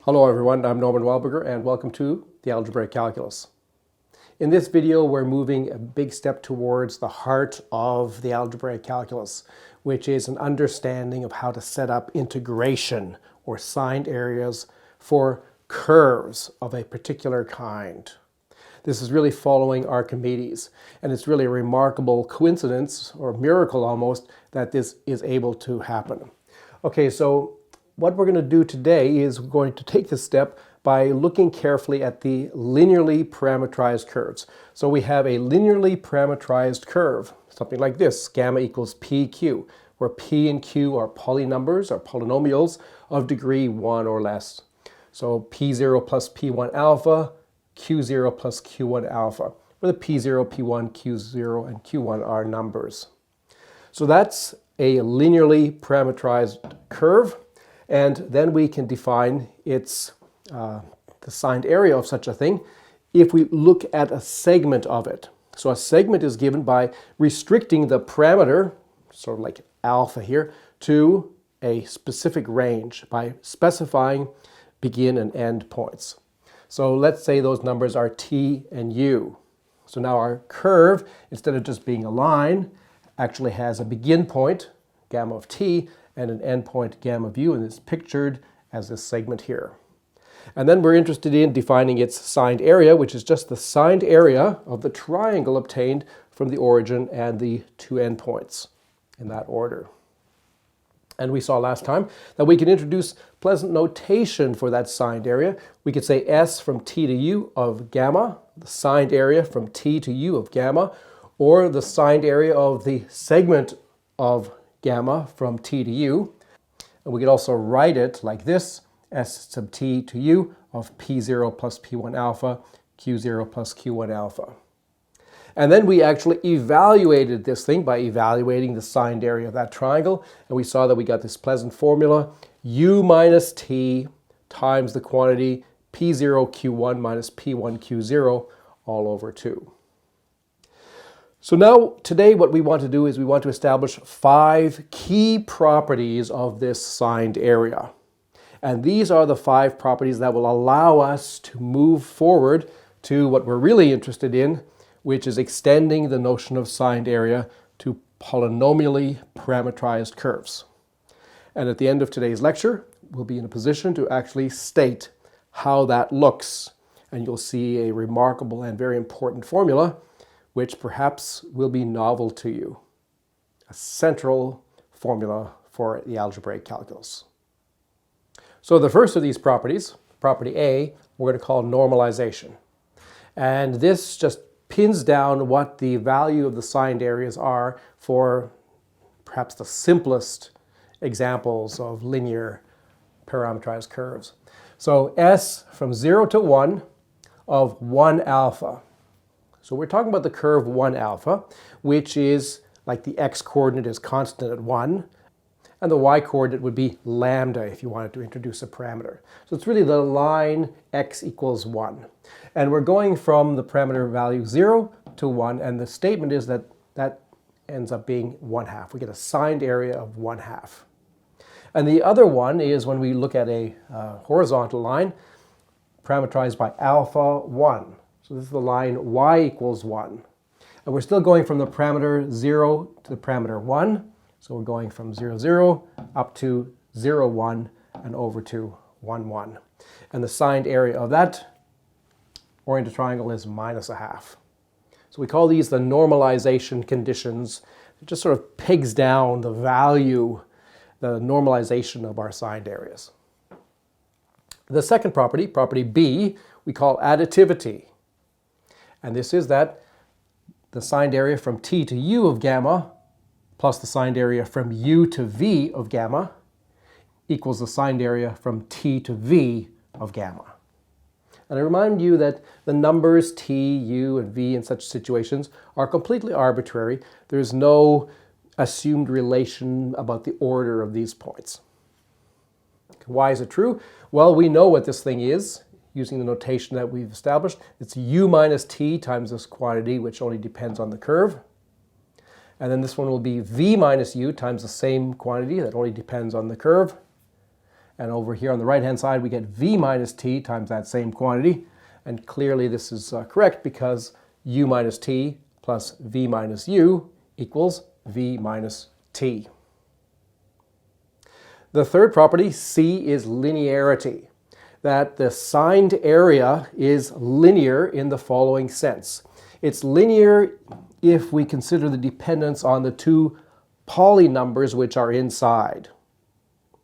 Hello everyone, I'm Norman Wellberger and welcome to the Algebraic Calculus. In this video we're moving a big step towards the heart of the Algebraic Calculus, which is an understanding of how to set up integration or signed areas for curves of a particular kind. This is really following Archimedes, and it's really a remarkable coincidence, or miracle almost, that this is able to happen. Okay, so what we're going to do today is we're going to take this step by looking carefully at the linearly parametrized curves. So we have a linearly parametrized curve, something like this, gamma equals PQ, where P and Q are polynumbers or polynomials of degree 1 or less. So P0 plus P1 alpha, Q0 plus Q1 alpha, where the P0, P1, Q0, and Q1 are numbers. So that's a linearly parametrized curve. And then we can define its the signed area of such a thing if we look at a segment of it. So a segment is given by restricting the parameter, sort of like alpha here, to a specific range by specifying begin and end points. So let's say those numbers are t and u. So now our curve, instead of just being a line, actually has a begin point, gamma of t, and an endpoint gamma of u, and it's pictured as this segment here. And then we're interested in defining its signed area, which is just the signed area of the triangle obtained from the origin and the two endpoints in that order. And we saw last time that we can introduce pleasant notation for that signed area. We could say S from t to u of gamma, the signed area from t to u of gamma, or the signed area of the segment of gamma from t to u. And we could also write it like this, S sub t to u of P0 plus P1 alpha, Q0 plus Q1 alpha. And then we actually evaluated this thing by evaluating the signed area of that triangle, and we saw that we got this pleasant formula, u minus t times the quantity P0 Q1 minus P1 Q0 all over 2. So now, today what we want to do is we want to establish 5 key properties of this signed area. And these are the 5 properties that will allow us to move forward to what we're really interested in, which is extending the notion of signed area to polynomially parametrized curves. And at the end of today's lecture, we'll be in a position to actually state how that looks. And you'll see a remarkable and very important formula which perhaps will be novel to you, a central formula for the algebraic calculus. So the first of these properties, property A, we're going to call normalization. And this just pins down what the value of the signed areas are for perhaps the simplest examples of linear parametrized curves. So S from 0 to 1 of 1 alpha. So we're talking about the curve 1 alpha, which is like the x-coordinate is constant at 1, and the y-coordinate would be lambda if you wanted to introduce a parameter. So it's really the line x equals 1. And we're going from the parameter value 0 to 1, and the statement is that that ends up being 1/2. We get a signed area of 1/2. And the other one is when we look at a horizontal line parameterized by alpha 1. So this is the line y equals 1. And we're still going from the parameter 0 to the parameter 1. So we're going from 0, 0 up to 0, 1 and over to 1, 1. And the signed area of that oriented triangle is -1/2. So we call these the normalization conditions. It just sort of pegs down the value, the normalization of our signed areas. The second property, property B, we call additivity. And this is that the signed area from t to u of gamma plus the signed area from u to v of gamma equals the signed area from t to v of gamma. And I remind you that the numbers t, u, and v in such situations are completely arbitrary. There's no assumed relation about the order of these points. Why is it true? Well, we know what this thing is using the notation that we've established. It's u minus t times this quantity, which only depends on the curve. And then this one will be v minus u times the same quantity that only depends on the curve. And over here on the right-hand side, we get v minus t times that same quantity. And clearly this is correct because u minus t plus v minus u equals v minus t. The third property, C, is linearity. That the signed area is linear in the following sense. It's linear if we consider the dependence on the two polynumbers which are inside,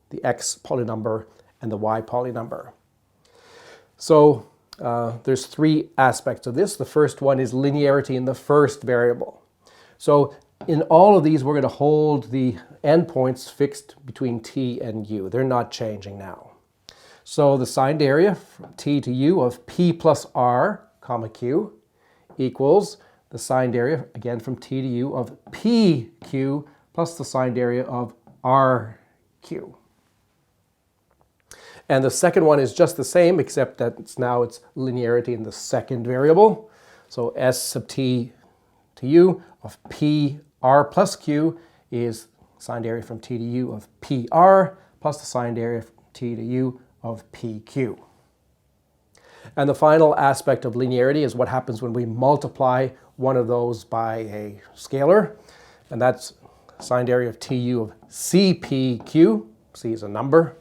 the x polynumber and the y polynumber. So there's three aspects of this. The first one is linearity in the first variable. So in all of these, we're going to hold the endpoints fixed between t and u. They're not changing now. So the signed area from t to u of p plus r, comma q, equals the signed area, again from t to u, of pq plus the signed area of rq. And the second one is just the same, except that it's linearity in the second variable. So s sub t to u of pr plus q is signed area from t to u of pr plus the signed area from t to u of pq. And the final aspect of linearity is what happens when we multiply one of those by a scalar, and that's signed area of tu of cpq, c is a number,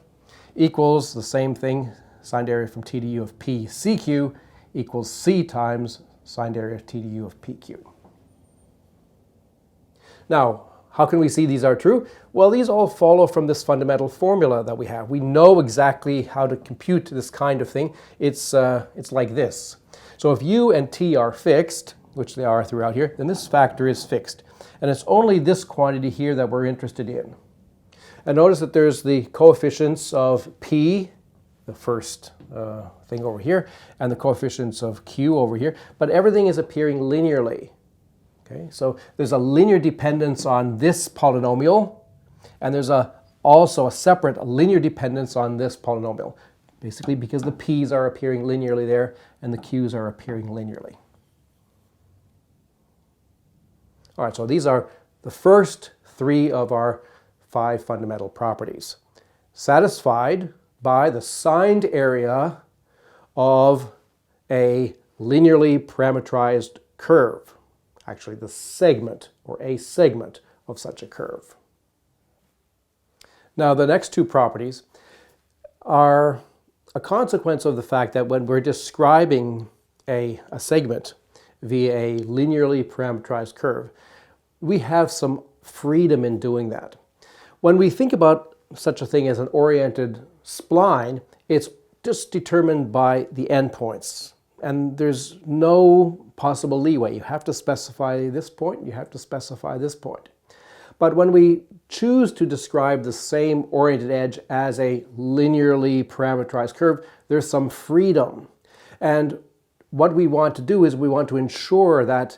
equals the same thing, signed area from t to u of pcq equals c times signed area of t to u of pq. Now, how can we see these are true? Well, these all follow from this fundamental formula that we have. We know exactly how to compute this kind of thing. It's like this. So if u and t are fixed, which they are throughout here, then this factor is fixed. And it's only this quantity here that we're interested in. And notice that there's the coefficients of p, the first thing over here, and the coefficients of q over here, but everything is appearing linearly. Okay, so there's a linear dependence on this polynomial, and there's also a separate linear dependence on this polynomial, basically because the p's are appearing linearly there and the q's are appearing linearly. All right, so these are the first three of our 5 fundamental properties, satisfied by the signed area of a linearly parametrized curve. Actually, the segment or a segment of such a curve. Now, the next two properties are a consequence of the fact that when we're describing a segment via a linearly parametrized curve, we have some freedom in doing that. When we think about such a thing as an oriented spline, it's just determined by the endpoints. And there's no possible leeway. You have to specify this point, you have to specify this point. But when we choose to describe the same oriented edge as a linearly parametrized curve, there's some freedom. And what we want to do is we want to ensure that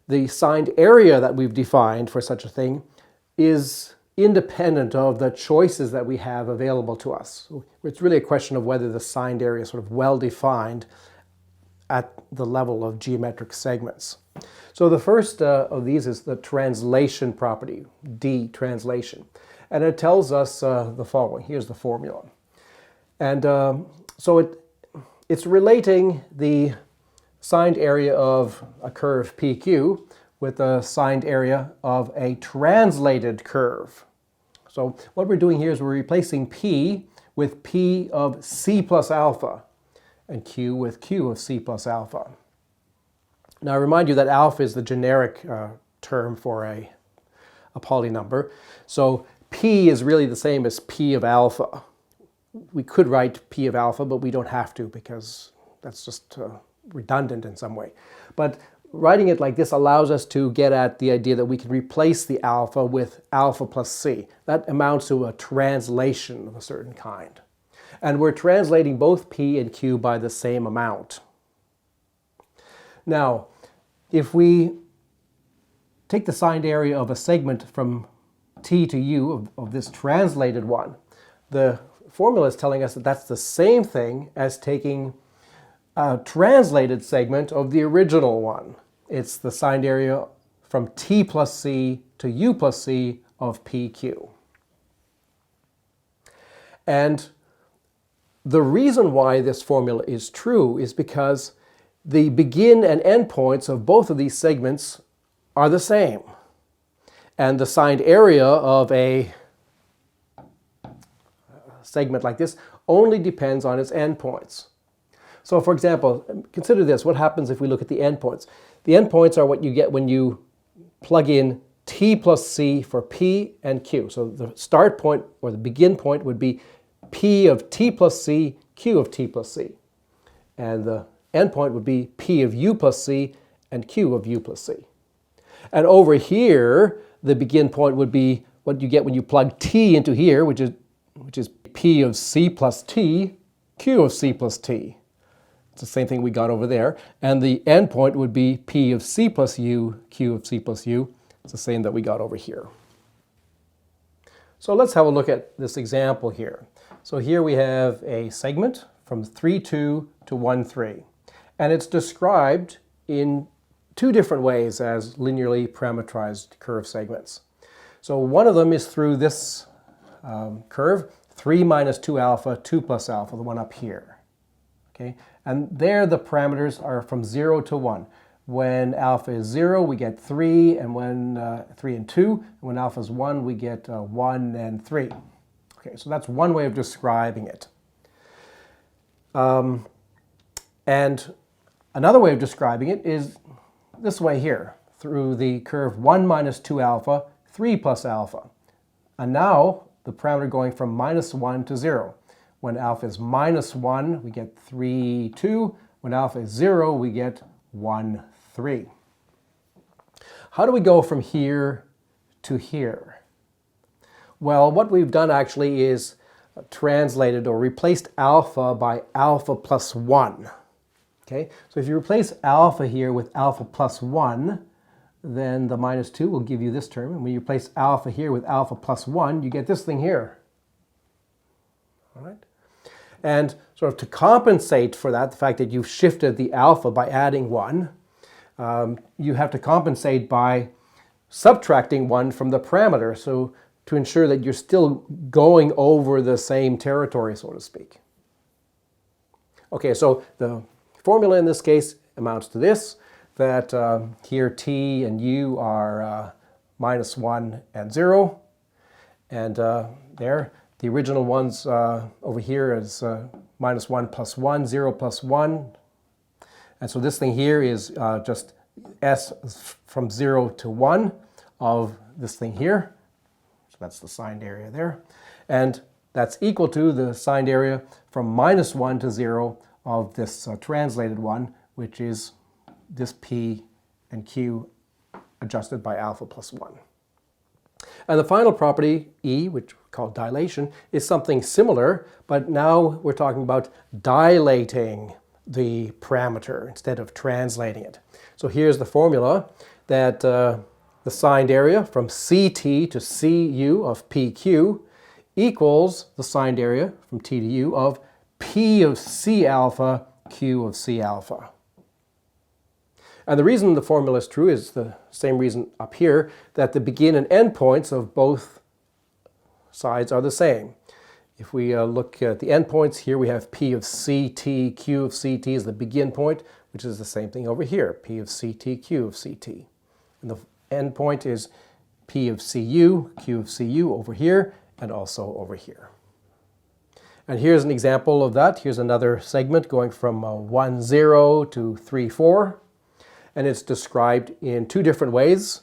the signed area that we've defined for such a thing is independent of the choices that we have available to us. So it's really a question of whether the signed area is sort of well defined at the level of geometric segments. So the first of these is the translation property, D, translation. And it tells us the following. Here's the formula. And so it's relating the signed area of a curve PQ with the signed area of a translated curve. So what we're doing here is we're replacing P with P of C plus alpha, and Q with Q of C plus alpha. Now I remind you that alpha is the generic term for a polynumber. So P is really the same as P of alpha. We could write P of alpha, but we don't have to because that's just redundant in some way. But writing it like this allows us to get at the idea that we can replace the alpha with alpha plus C. That amounts to a translation of a certain kind. And we're translating both P and Q by the same amount. Now, if we take the signed area of a segment from T to U of this translated one, the formula is telling us that that's the same thing as taking a translated segment of the original one. It's the signed area from T plus C to U plus C of PQ. And the reason why this formula is true is because the begin and end points of both of these segments are the same. And the signed area of a segment like this only depends on its endpoints. So for example, consider this. What happens if we look at the endpoints? The endpoints are what you get when you plug in t plus c for p and q. So the start point or the begin point would be p of t plus c, q of t plus c. And the end point would be p of u plus c and q of u plus c. And over here, the begin point would be what you get when you plug t into here, which is p of c plus t, q of c plus t. It's the same thing we got over there. And the end point would be p of c plus u, q of c plus u. It's the same that we got over here. So let's have a look at this example here. So here we have a segment from 3, 2 to 1, 3. And it's described in two different ways as linearly parametrized curve segments. So one of them is through this curve, 3 minus 2 alpha, 2 plus alpha, the one up here. Okay? And there the parameters are from 0 to 1. When alpha is 0, we get 3, and when 3 and 2. And when alpha is 1, we get 1 and 3. Okay, so that's one way of describing it. And another way of describing it is this way here, through the curve 1 minus 2 alpha, 3 plus alpha. And now the parameter going from minus 1 to 0. When alpha is minus 1, we get 3, 2. When alpha is 0, we get 1, 3. How do we go from here to here? Well, what we've done actually is translated or replaced alpha by alpha plus 1. Okay, so if you replace alpha here with alpha plus 1, then the minus 2 will give you this term. And when you replace alpha here with alpha plus 1, you get this thing here. All right? And sort of to compensate for that, the fact that you've shifted the alpha by adding 1, you have to compensate by subtracting 1 from the parameter, so to ensure that you're still going over the same territory, so to speak. Okay, so the formula in this case amounts to this, that here t and u are minus 1 and 0, and there the original ones over here is minus 1 plus 1, 0 plus 1, and so this thing here is just s from 0 to 1 of this thing here. So that's the signed area there. And that's equal to the signed area from minus 1 to 0 of this translated one, which is this p and q adjusted by alpha plus 1. And the final property, E, which we call dilation, is something similar, but now we're talking about dilating the parameter instead of translating it. So here's the formula that the signed area from CT to CU of PQ equals the signed area from T to U of P of C alpha, Q of C alpha. And the reason the formula is true is the same reason up here, that the begin and end points of both sides are the same. If we look at the endpoints, here we have P of CT, Q of CT is the begin point, which is the same thing over here, P of CT, Q of CT. And the endpoint is P of CU, Q of CU over here, and also over here. And here's an example of that. Here's another segment going from 1, 0 to 3, 4. And it's described in two different ways.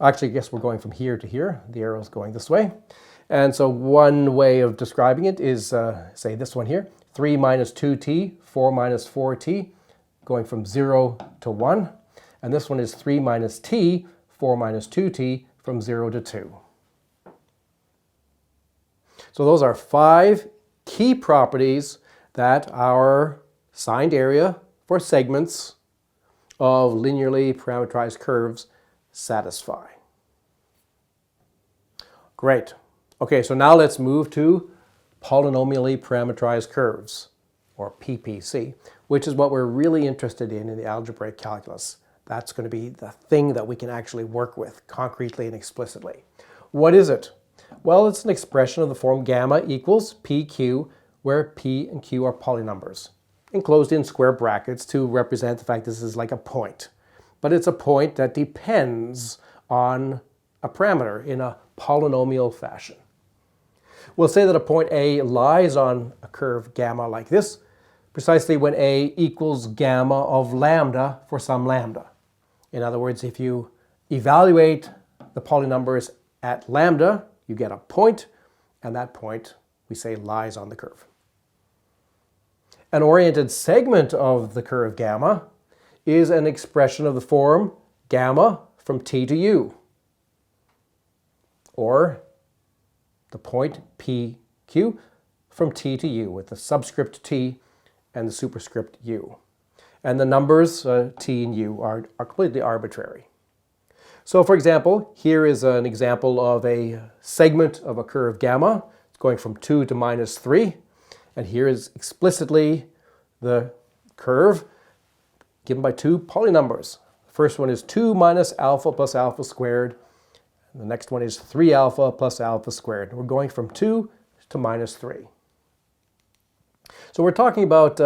Actually, I guess we're going from here to here. The arrow's going this way. And so one way of describing it is, say, this one here, 3 minus 2t, 4 minus 4t, going from 0 to 1. And this one is 3 minus t, 4 minus 2t, from 0 to 2. So those are 5 key properties that our signed area for segments of linearly parametrized curves satisfy. Great. Okay, so now let's move to polynomially parametrized curves, or PPC, which is what we're really interested in the algebraic calculus. That's going to be the thing that we can actually work with concretely and explicitly. What is it? Well, it's an expression of the form gamma equals PQ, where p and q are polynumbers, enclosed in square brackets to represent the fact this is like a point. But it's a point that depends on a parameter in a polynomial fashion. We'll say that a point A lies on a curve gamma like this, precisely when A equals gamma of lambda for some lambda. In other words, if you evaluate the polynumbers at lambda, you get a point, and that point, we say, lies on the curve. An oriented segment of the curve gamma is an expression of the form gamma from t to u, or the point PQ from t to u with the subscript t and the superscript u. And the numbers t and u are completely arbitrary. So for example, here is an example of a segment of a curve gamma. It's going from 2 to minus 3. And here is explicitly the curve given by two polynumbers. The first one is 2 minus alpha plus alpha squared. And the next one is 3 alpha plus alpha squared. We're going from 2 to minus 3. So we're talking about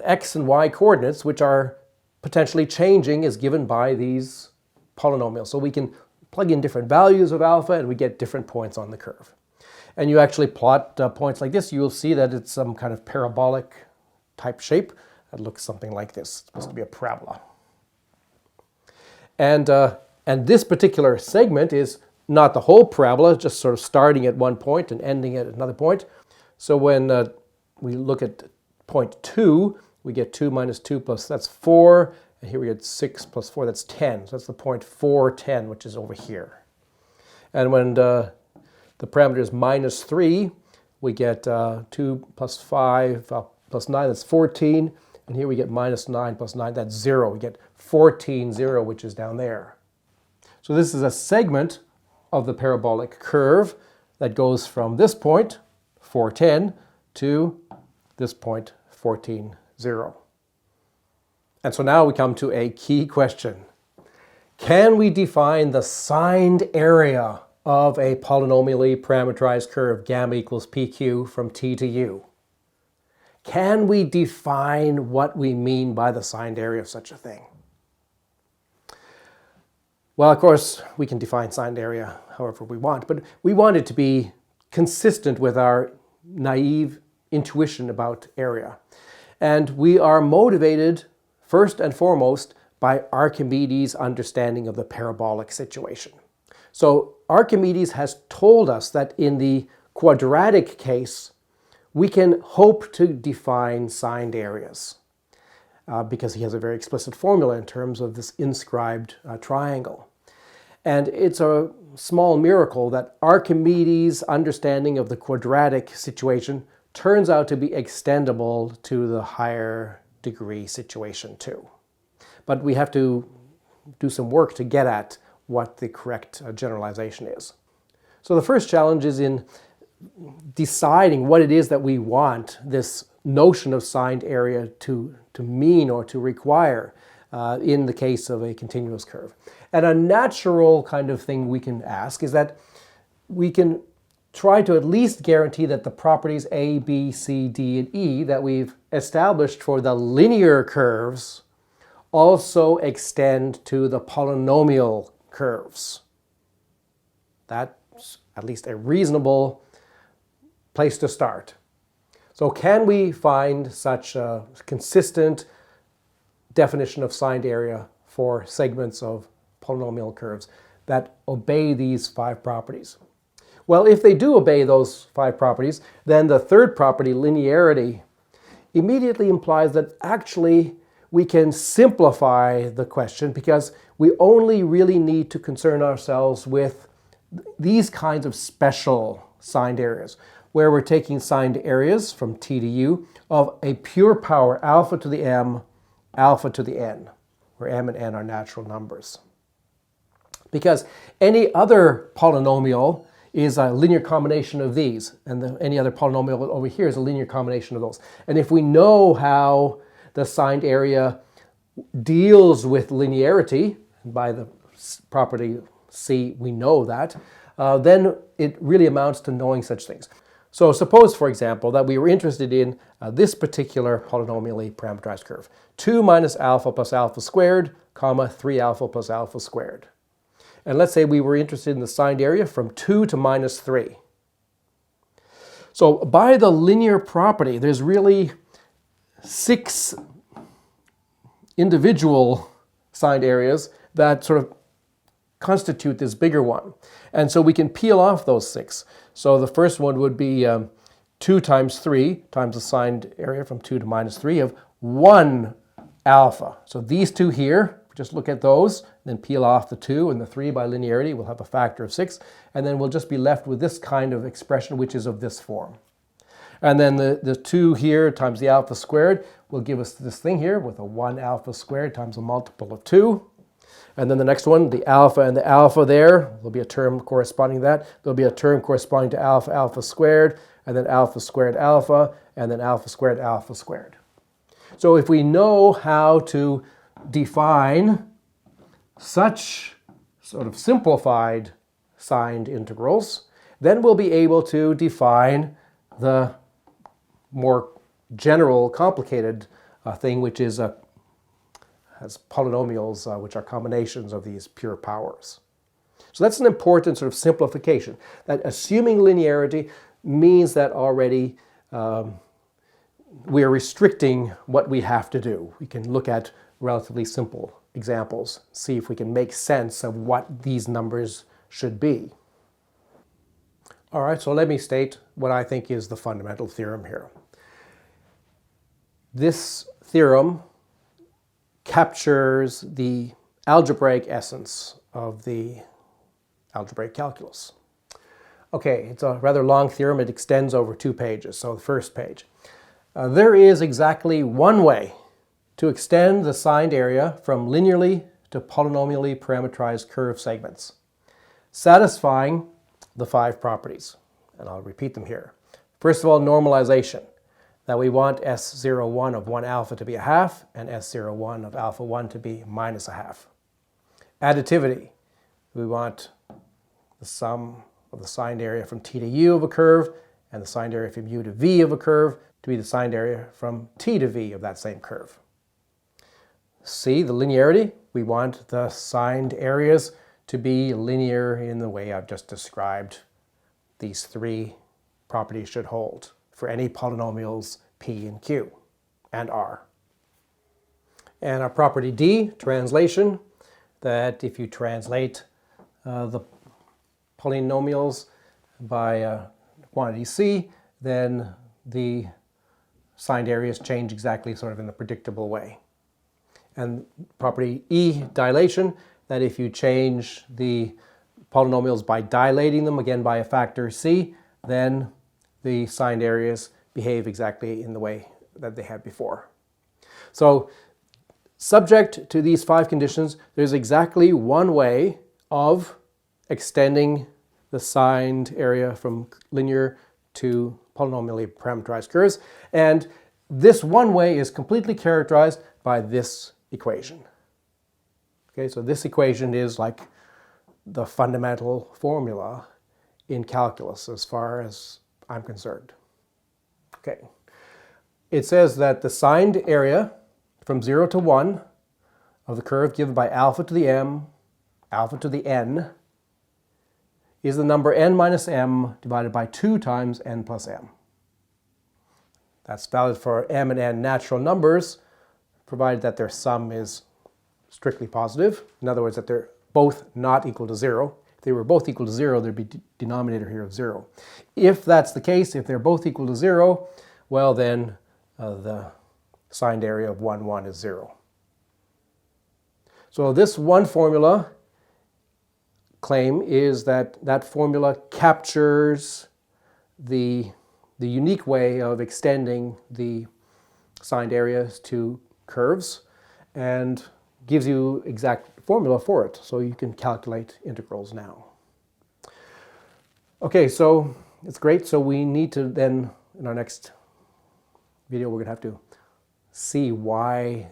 x and y coordinates, which are potentially changing as given by these polynomials. So we can plug in different values of alpha and we get different points on the curve. And you actually plot points like this, you will see that it's some kind of parabolic type shape that looks something like this. It's supposed to be a parabola. And this particular segment is not the whole parabola, just sort of starting at one point and ending at another point. So when we look at point 2, we get 2 minus 2 plus, that's 4. And here we get 6 plus 4, that's 10. So that's the point 4, 10, which is over here. And when the parameter is minus 3, we get 2 plus 5 plus 9, that's 14. And here we get minus 9 plus 9, that's 0. We get 14, 0, which is down there. So this is a segment of the parabolic curve that goes from this point, 410, to this point, 14, 0. And so now we come to a key question. Can we define the signed area of a polynomially parametrized curve gamma equals pq from t to u? Can we define what we mean by the signed area of such a thing? Well, of course, we can define signed area however we want, but we want it to be consistent with our naive intuition about area. And we are motivated first and foremost by Archimedes' understanding of the parabolic situation. So Archimedes has told us that in the quadratic case, we can hope to define signed areas because he has a very explicit formula in terms of this inscribed triangle. And it's a small miracle that Archimedes' understanding of the quadratic situation turns out to be extendable to the higher degree situation too. But we have to do some work to get at what the correct generalization is. So the first challenge is in deciding what it is that we want this notion of signed area to mean or to require in the case of a continuous curve. And a natural kind of thing we can ask is that we can try to at least guarantee that the properties A, B, C, D, and E that we've established for the linear curves also extend to the polynomial curves. That's at least a reasonable place to start. So can we find such a consistent definition of signed area for segments of polynomial curves that obey these 5 properties? Well, if they do obey those 5 properties, then the third property, linearity, immediately implies that actually we can simplify the question because we only really need to concern ourselves with these kinds of special signed areas, where we're taking signed areas from t to u of a pure power alpha to the m, alpha to the n, where m and n are natural numbers. Because any other polynomial is a linear combination of these, and any other polynomial over here is a linear combination of those. And if we know how the signed area deals with linearity, by the property C we know that, then it really amounts to knowing such things. So suppose, for example, that we were interested in this particular polynomially parameterized curve. 2 minus alpha plus alpha squared, comma, 3 alpha plus alpha squared. And let's say we were interested in the signed area from 2 to minus 3. So by the linear property, there's really 6 individual signed areas that sort of constitute this bigger one. And so we can peel off those 6. So the first one would be 2 times 3 times the signed area from 2 to minus 3 of 1 alpha. So these two here, just look at those, then peel off the 2 and the 3 by linearity. We'll have a factor of 6. And then we'll just be left with this kind of expression, which is of this form. And then the 2 here times the alpha squared will give us this thing here with a 1 alpha squared times a multiple of 2. And then the next one, the alpha and the alpha there, there'll be a term corresponding to that. There'll be a term corresponding to alpha, alpha squared, and then alpha squared alpha, and then alpha squared alpha squared. So if we know how to define such sort of simplified signed integrals, then we'll be able to define the more general, complicated thing, which is has polynomials which are combinations of these pure powers. So that's an important sort of simplification, that assuming linearity means that already we are restricting what we have to do. We can look at relatively simple examples, see if we can make sense of what these numbers should be. All right, so let me state what I think is the fundamental theorem here. This theorem captures the algebraic essence of the algebraic calculus. Okay, it's a rather long theorem. It extends over 2 pages. So the first page. There is exactly one way to extend the signed area from linearly to polynomially parametrized curve segments, satisfying the 5 properties. And I'll repeat them here. First of all, normalization. That we want S01 of 1 alpha to be a half and S01 of alpha 1 to be minus a half. Additivity. We want the sum of the signed area from t to u of a curve and the signed area from u to v of a curve to be the signed area from t to v of that same curve. C, the linearity. We want the signed areas to be linear in the way I've just described. These 3 properties should hold for any polynomials p and q and r. And our property D, translation, that if you translate the polynomials by quantity c, then the signed areas change exactly sort of in the predictable way. And property E, dilation, that if you change the polynomials by dilating them, again by a factor c, then the signed areas behave exactly in the way that they had before. So subject to these 5 conditions, there's exactly one way of extending the signed area from linear to polynomially parameterized curves. And this one way is completely characterized by this equation. Okay, so this equation is like the fundamental formula in calculus as far as I'm concerned. Okay. It says that the signed area from 0 to 1 of the curve given by alpha to the m, alpha to the n, is the number n minus m divided by 2 times n plus m. That's valid for m and n natural numbers, provided that their sum is strictly positive. In other words, that they're both not equal to 0. If they were both equal to 0, there'd be a denominator here of 0. If that's the case, if they're both equal to 0, well then the signed area of 1, 1 is 0. So this one formula claim is that that formula captures the unique way of extending the signed areas to curves and gives you exact formula for it, so you can calculate integrals now. Okay, so it's great. So we need to then, in our next video, we're going to have to see why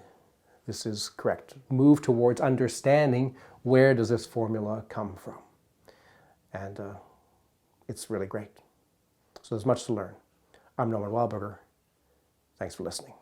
this is correct. Move towards understanding where does this formula come from. And it's really great. So there's much to learn. I'm Norman Wildberger. Thanks for listening.